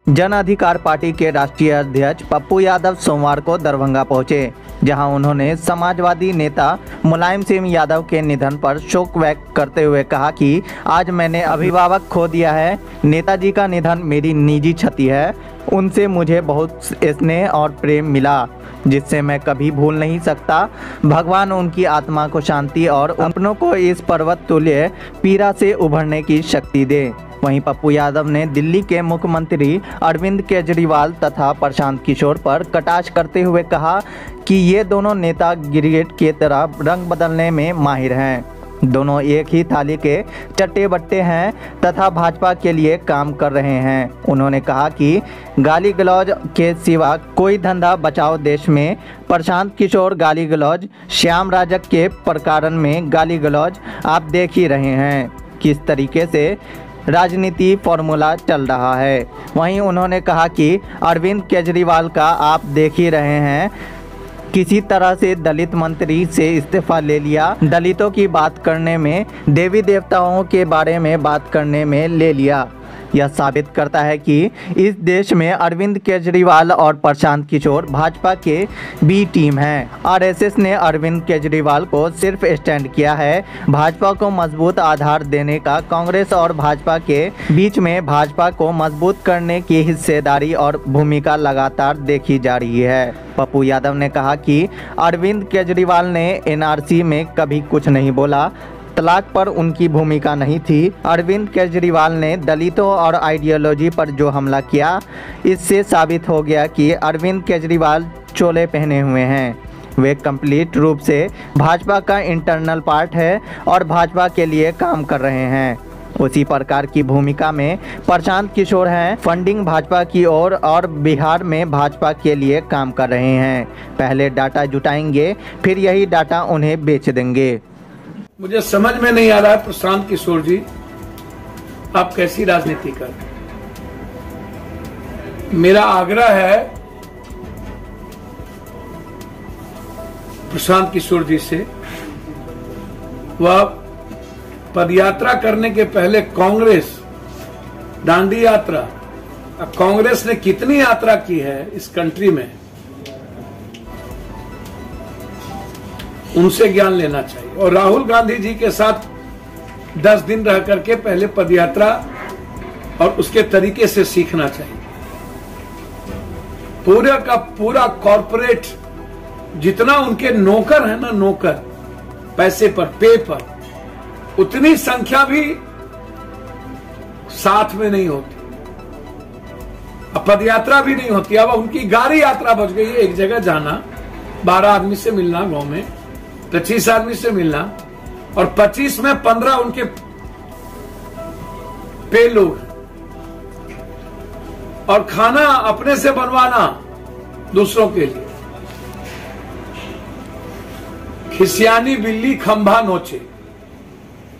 जन अधिकार पार्टी के राष्ट्रीय अध्यक्ष पप्पू यादव सोमवार को दरभंगा पहुंचे, जहां उन्होंने समाजवादी नेता मुलायम सिंह यादव के निधन पर शोक व्यक्त करते हुए कहा कि आज मैंने अभिभावक खो दिया है। नेताजी का निधन मेरी निजी क्षति है। उनसे मुझे बहुत स्नेह और प्रेम मिला, जिससे मैं कभी भूल नहीं सकता। भगवान उनकी आत्मा को शांति और अपनों को इस पर्वत तुल्य पीड़ा से उभरने की शक्ति दे। वहीं पप्पू यादव ने दिल्ली के मुख्यमंत्री अरविंद केजरीवाल तथा प्रशांत किशोर पर कटाक्ष करते हुए कहा कि ये दोनों नेता गिरगिट की तरह रंग बदलने में माहिर हैं। दोनों एक ही थाली के चट्टे बट्टे हैं तथा भाजपा के लिए काम कर रहे हैं। उन्होंने कहा कि गाली गलौज के सिवा कोई धंधा बचाओ देश में। प्रशांत किशोर गाली गलौज, श्याम राजक के प्रकरण में गाली गलौज आप देख ही रहे हैं किस तरीके से राजनीति फॉर्मूला चल रहा है। वहीं उन्होंने कहा कि अरविंद केजरीवाल का आप देख ही रहे हैं किसी तरह से दलित मंत्री से इस्तीफा ले लिया, दलितों की बात करने में, देवी देवताओं के बारे में बात करने में ले लिया। यह साबित करता है कि इस देश में अरविंद केजरीवाल और प्रशांत किशोर भाजपा के बी टीम हैं। आरएसएस ने अरविंद केजरीवाल को सिर्फ स्टैंड किया है। भाजपा को मजबूत आधार देने का कांग्रेस और भाजपा के बीच में भाजपा को मजबूत करने की हिस्सेदारी और भूमिका लगातार देखी जा रही है। पप्पू यादव ने कहा कि अरविंद केजरीवाल ने एनआरसी में कभी कुछ नहीं बोला, तलाक पर उनकी भूमिका नहीं थी। अरविंद केजरीवाल ने दलितों और आइडियोलॉजी पर जो हमला किया, इससे साबित हो गया कि अरविंद केजरीवाल चोले पहने हुए हैं। वे कंप्लीट रूप से भाजपा का इंटरनल पार्ट है और भाजपा के लिए काम कर रहे हैं। उसी प्रकार की भूमिका में प्रशांत किशोर हैं, फंडिंग भाजपा की ओर और बिहार में भाजपा के लिए काम कर रहे हैं। पहले डाटा जुटाएंगे, फिर यही डाटा उन्हें बेच देंगे। मुझे समझ में नहीं आ रहा है प्रशांत किशोर जी, आप कैसी राजनीति कर रहे हैं। मेरा आग्रह है प्रशांत किशोर जी से, वह पदयात्रा करने के पहले कांग्रेस दांडी यात्रा, कांग्रेस ने कितनी यात्रा की है इस कंट्री में, उनसे ज्ञान लेना चाहिए। और राहुल गांधी जी के साथ 10 दिन रह करके पहले पदयात्रा और उसके तरीके से सीखना चाहिए। पूरा का पूरा कॉर्पोरेट जितना उनके नौकर है ना, नौकर पैसे पर, पे पर, उतनी संख्या भी साथ में नहीं होती। अब पदयात्रा भी नहीं होती। अब उनकी गाड़ी यात्रा बच गई है। एक जगह जाना, 12 आदमी से मिलना, गांव में 25 आदमी से मिलना, और 25 में 15 उनके पे लोग, और खाना अपने से बनवाना दूसरों के लिए। खिसियानी बिल्ली खंभा नोचे।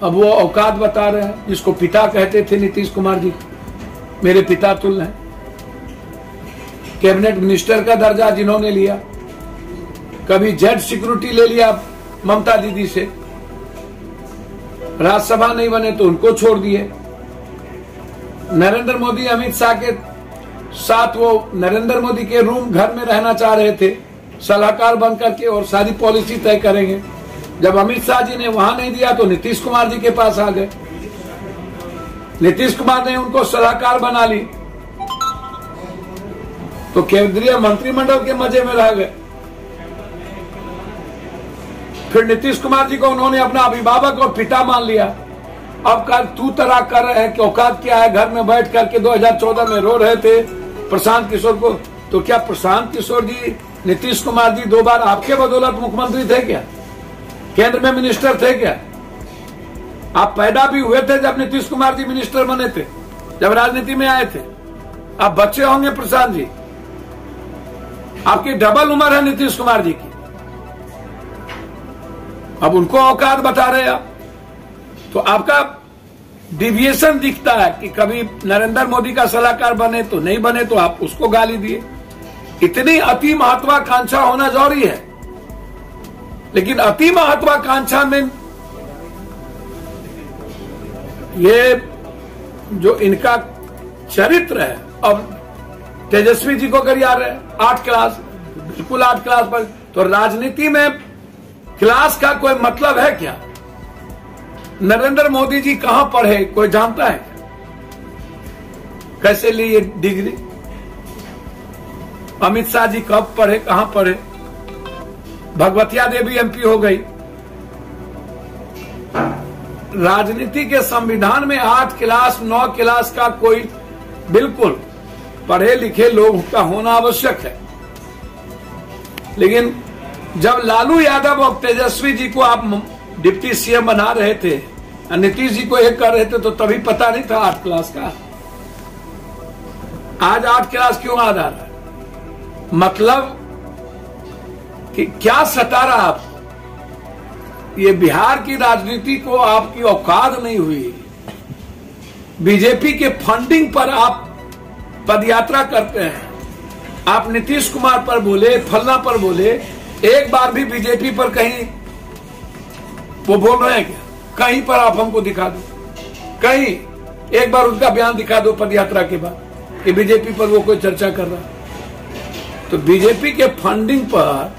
अब वो औकात बता रहे हैं, जिसको पिता कहते थे नीतीश कुमार जी, मेरे पिता तुल्य हैं। कैबिनेट मिनिस्टर का दर्जा जिन्होंने लिया, कभी जेड सिक्योरिटी ले लिया ममता दीदी से, राज्यसभा नहीं बने तो उनको छोड़ दिए। नरेंद्र मोदी अमित शाह के साथ वो नरेंद्र मोदी के रूम घर में रहना चाह रहे थे, सलाहकार बन करके, और सारी पॉलिसी तय करेंगे। जब अमित शाह जी ने वहां नहीं दिया तो नीतीश कुमार जी के पास आ गए। नीतीश कुमार ने उनको सलाहकार बना ली तो केंद्रीय मंत्रिमंडल के मजे में रह गए। फिर नीतीश कुमार जी को उन्होंने अपना अभिभावक और पिता मान लिया। अब कल तू तराक कर रहे हैं कि औकात क्या है, घर में बैठ करके 2014 में रो रहे थे प्रशांत किशोर को। तो क्या प्रशांत किशोर जी, नीतीश कुमार जी 2 बार आपके बदौलत मुख्यमंत्री थे क्या? केंद्र में मिनिस्टर थे क्या? आप पैदा भी हुए थे जब नीतीश कुमार जी मिनिस्टर बने थे, जब राजनीति में आए थे। आप बच्चे होंगे प्रशांत जी, आपकी डबल उम्र है नीतीश कुमार जी की। अब उनको औकात बता रहे आप, तो आपका डिविएशन दिखता है कि कभी नरेंद्र मोदी का सलाहकार बने तो नहीं बने तो आप उसको गाली दिए। इतनी अति महत्वाकांक्षा होना जरूरी है, लेकिन अति महत्वाकांक्षा में ये जो इनका चरित्र है, अब तेजस्वी जी को करिया रहे 8 क्लास, बिल्कुल 8 क्लास पर। तो राजनीति में क्लास का कोई मतलब है क्या? नरेंद्र मोदी जी कहां पढ़े कोई जानता है? कैसे ली ये डिग्री? अमित शाह जी कब पढ़े, कहां पढ़े? भगवतिया देवी एमपी हो गई। राजनीति के संविधान में 8 क्लास 9 क्लास का कोई बिल्कुल पढ़े लिखे लोग का होना आवश्यक है। लेकिन जब लालू यादव और तेजस्वी जी को आप डिप्टी सीएम बना रहे थे, नीतीश जी को एक कर रहे थे, तो तभी पता नहीं था 8 क्लास का। आज 8 क्लास क्यों आ रहा है? मतलब कि क्या सता रहा आप? ये बिहार की राजनीति को आपकी औकात नहीं हुई। बीजेपी के फंडिंग पर आप पदयात्रा करते हैं। आप नीतीश कुमार पर बोले, फलना पर बोले, एक बार भी बीजेपी पर कहीं वो बोल रहे हैं क्या? कहीं पर आप हमको दिखा दो, कहीं एक बार उनका बयान दिखा दो पदयात्रा के बाद कि बीजेपी पर वो कोई चर्चा कर रहा है। तो बीजेपी के फंडिंग पर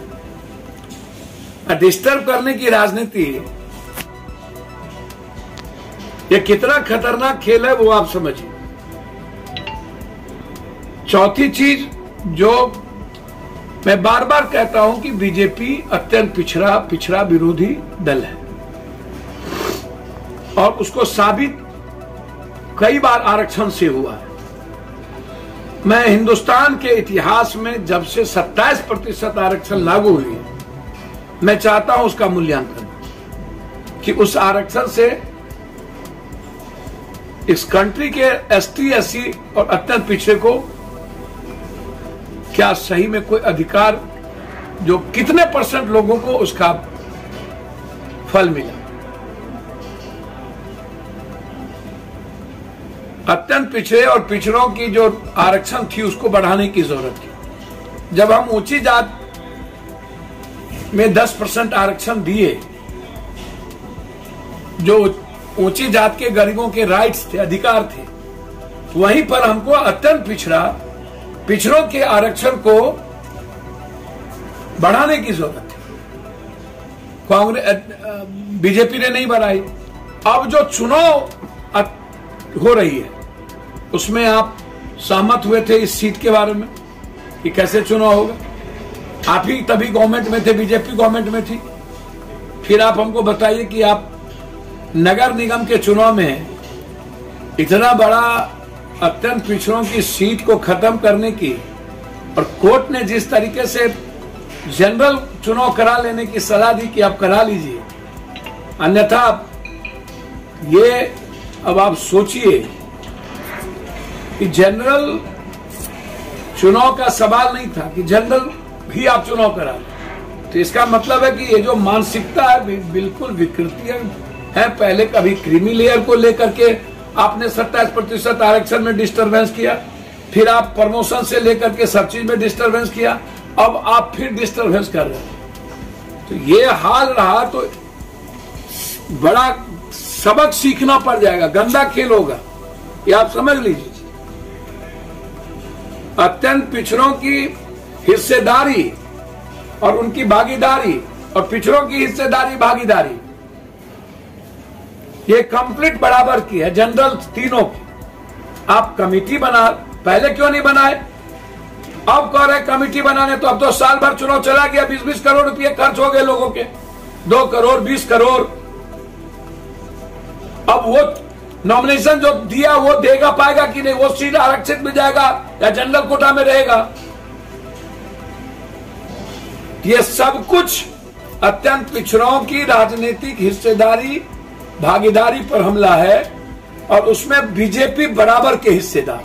डिस्टर्ब करने की राजनीति, ये कितना खतरनाक खेल है वो आप समझिए। चौथी चीज जो मैं बार बार कहता हूं कि बीजेपी अत्यंत पिछड़ा विरोधी दल है और उसको साबित कई बार आरक्षण से हुआ है। मैं हिंदुस्तान के इतिहास में जब से 27% आरक्षण लागू हुई है, मैं चाहता हूं उसका मूल्यांकन कि उस आरक्षण से इस कंट्री के एसटी, एससी और अत्यंत पिछड़े को क्या सही में कोई अधिकार, जो कितने % लोगों को उसका फल मिला। अत्यंत पिछड़े और पिछड़ों की जो आरक्षण थी उसको बढ़ाने की जरूरत थी। जब हम ऊंची जात में 10% आरक्षण दिए, जो ऊंची जात के गरीबों के राइट्स थे, अधिकार थे, वहीं पर हमको अत्यंत पिछड़ों के आरक्षण को बढ़ाने की जरूरत थी। कांग्रेस, बीजेपी ने नहीं बढ़ाई। अब जो चुनाव हो रही है उसमें आप सहमत हुए थे इस सीट के बारे में कि कैसे चुनाव होगा? आप ही तभी गवर्नमेंट में थे, बीजेपी गवर्नमेंट में थी। फिर आप हमको बताइए कि आप नगर निगम के चुनाव में इतना बड़ा अत्यंत पिछड़ों की सीट को खत्म करने की, और कोर्ट ने जिस तरीके से जनरल चुनाव करा लेने की सलाह दी कि आप करा लीजिए, अन्यथा ये अब आप सोचिए कि जनरल चुनाव का सवाल नहीं था कि जनरल भी आप चुनाव करा लें। तो इसका मतलब है कि ये जो मानसिकता है बिल्कुल विकृति है। पहले कभी क्रीमी लेयर को लेकर के आपने 27% आरक्षण में डिस्टर्बेंस किया, फिर आप प्रमोशन से लेकर के सब चीज में डिस्टर्बेंस किया, अब आप फिर डिस्टर्बेंस कर रहे हैं। तो ये हाल रहा तो बड़ा सबक सीखना पड़ जाएगा, गंदा खेल होगा, ये आप समझ लीजिए। अत्यंत पिछड़ों की हिस्सेदारी और उनकी भागीदारी और पिछड़ों की हिस्सेदारी भागीदारी ये कंप्लीट बराबर की है, जनरल तीनों की। आप कमेटी बना, पहले क्यों नहीं बनाए? अब कह रहे कमेटी बनाने, तो अब तो साल भर चुनाव चला गया, 20-20 करोड़ रुपए खर्च हो गए लोगों के, 2 करोड़ 20 करोड़। अब वो नॉमिनेशन जो दिया वो देगा पाएगा कि नहीं? वो सीट आरक्षित में जाएगा या जनरल कोटा में रहेगा? ये सब कुछ अत्यंत पिछड़ों की राजनीतिक हिस्सेदारी भागीदारी पर हमला है और उसमें बीजेपी बराबर के हिस्सेदार।